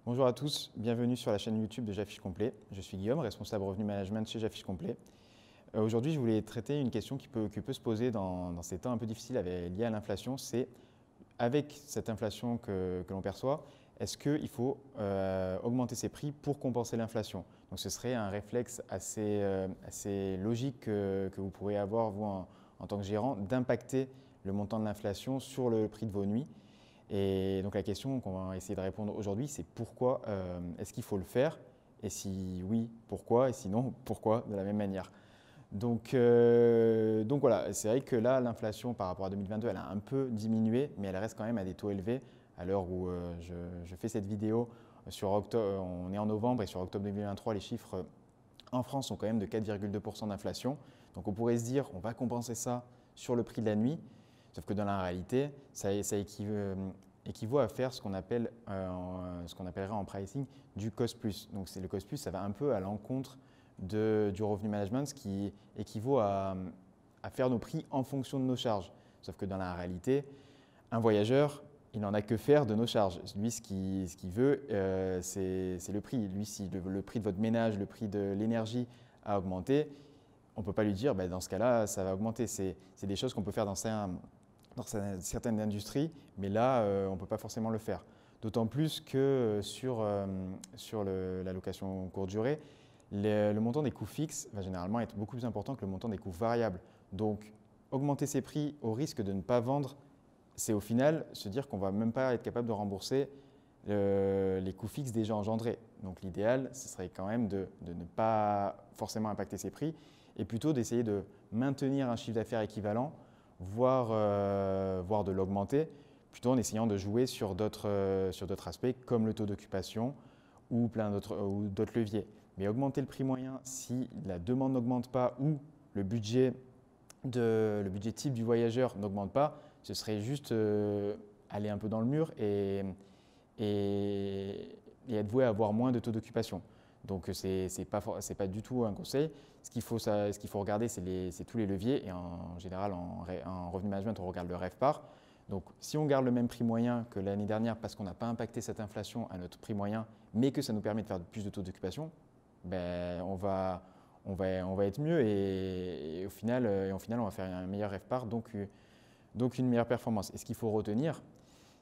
Bonjour à tous, bienvenue sur la chaîne YouTube de J'affiche complet. Je suis Guillaume, responsable revenu management chez J'affiche complet. Aujourd'hui, je voulais traiter une question qui peut se poser dans ces temps un peu difficiles liés à l'inflation. C'est avec cette inflation que l'on perçoit, est-ce qu'il faut augmenter ses prix pour compenser l'inflation? Donc ce serait un réflexe assez logique que vous pourrez avoir, vous, en tant que gérant, d'impacter le montant de l'inflation sur le prix de vos nuits. Et donc la question qu'on va essayer de répondre aujourd'hui, c'est pourquoi est-ce qu'il faut le faire? Et si oui, pourquoi? Et sinon, pourquoi de la même manière? Donc voilà, c'est vrai que là, l'inflation par rapport à 2022, elle a un peu diminué, mais elle reste quand même à des taux élevés. À l'heure où je fais cette vidéo, on est en novembre et sur octobre 2023, les chiffres en France sont quand même de 4,2% d'inflation. Donc on pourrait se dire, on va compenser ça sur le prix de la nuit. Sauf que dans la réalité, ça équivaut à faire ce qu'on appellerait en pricing du cost plus. Donc le cost plus, ça va un peu à l'encontre du revenu management, ce qui équivaut à faire nos prix en fonction de nos charges. Sauf que dans la réalité, un voyageur, il n'en a que faire de nos charges. Lui, ce qu'il veut, c'est le prix. Lui, si le prix de votre ménage, le prix de l'énergie a augmenté, on ne peut pas lui dire, dans ce cas-là, ça va augmenter. C'est des choses qu'on peut faire dans certaines industries, mais là, on ne peut pas forcément le faire. D'autant plus que sur la location courte durée, le montant des coûts fixes va généralement être beaucoup plus important que le montant des coûts variables. Donc, augmenter ses prix au risque de ne pas vendre, c'est au final se dire qu'on ne va même pas être capable de rembourser les coûts fixes déjà engendrés. Donc l'idéal, ce serait quand même de ne pas forcément impacter ses prix et plutôt d'essayer de maintenir un chiffre d'affaires équivalent, voire de l'augmenter, plutôt en essayant de jouer sur d'autres aspects comme le taux d'occupation ou d'autres leviers. Mais augmenter le prix moyen si la demande n'augmente pas ou le budget type du voyageur n'augmente pas, ce serait juste aller un peu dans le mur et être voué à avoir moins de taux d'occupation. Donc ce n'est pas du tout un conseil. Ce qu'il faut regarder, c'est tous les leviers. Et en général, en revenu management, on regarde le RevPAR. Donc si on garde le même prix moyen que l'année dernière parce qu'on n'a pas impacté cette inflation à notre prix moyen, mais que ça nous permet de faire plus de taux d'occupation, on va être mieux et au final, on va faire un meilleur RevPAR, donc une meilleure performance. Et ce qu'il faut retenir,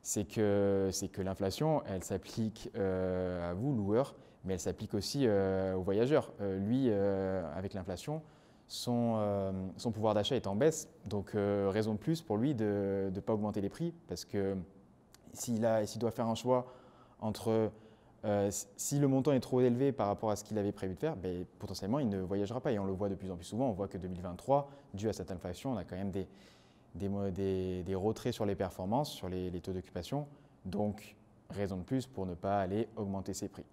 c'est que l'inflation, elle s'applique à vous, loueurs, mais elle s'applique aussi aux voyageurs. Lui, avec l'inflation, son pouvoir d'achat est en baisse, donc raison de plus pour lui de ne pas augmenter les prix, parce que s'il doit faire un choix entre si le montant est trop élevé par rapport à ce qu'il avait prévu de faire, potentiellement il ne voyagera pas. Et on le voit de plus en plus souvent, on voit que 2023, dû à cette inflation, on a quand même des retraits sur les performances, sur les taux d'occupation. Donc, raison de plus pour ne pas aller augmenter ses prix.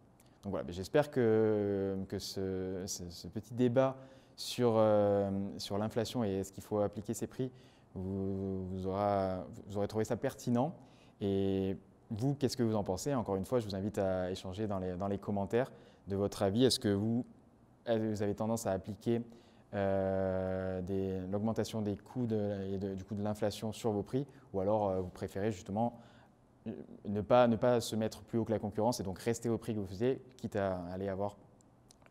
Donc voilà, j'espère que ce petit débat sur l'inflation et est-ce qu'il faut appliquer ces prix, vous aurez trouvé ça pertinent. Et vous, qu'est-ce que vous en pensez? Encore une fois, je vous invite à échanger dans les commentaires de votre avis. Est-ce que vous avez tendance à appliquer l'augmentation des coûts du coût de l'inflation sur vos prix, ou alors vous préférez justement ne pas se mettre plus haut que la concurrence et donc rester au prix que vous faisiez, quitte à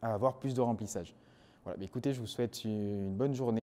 avoir plus de remplissage. Voilà, écoutez, je vous souhaite une bonne journée.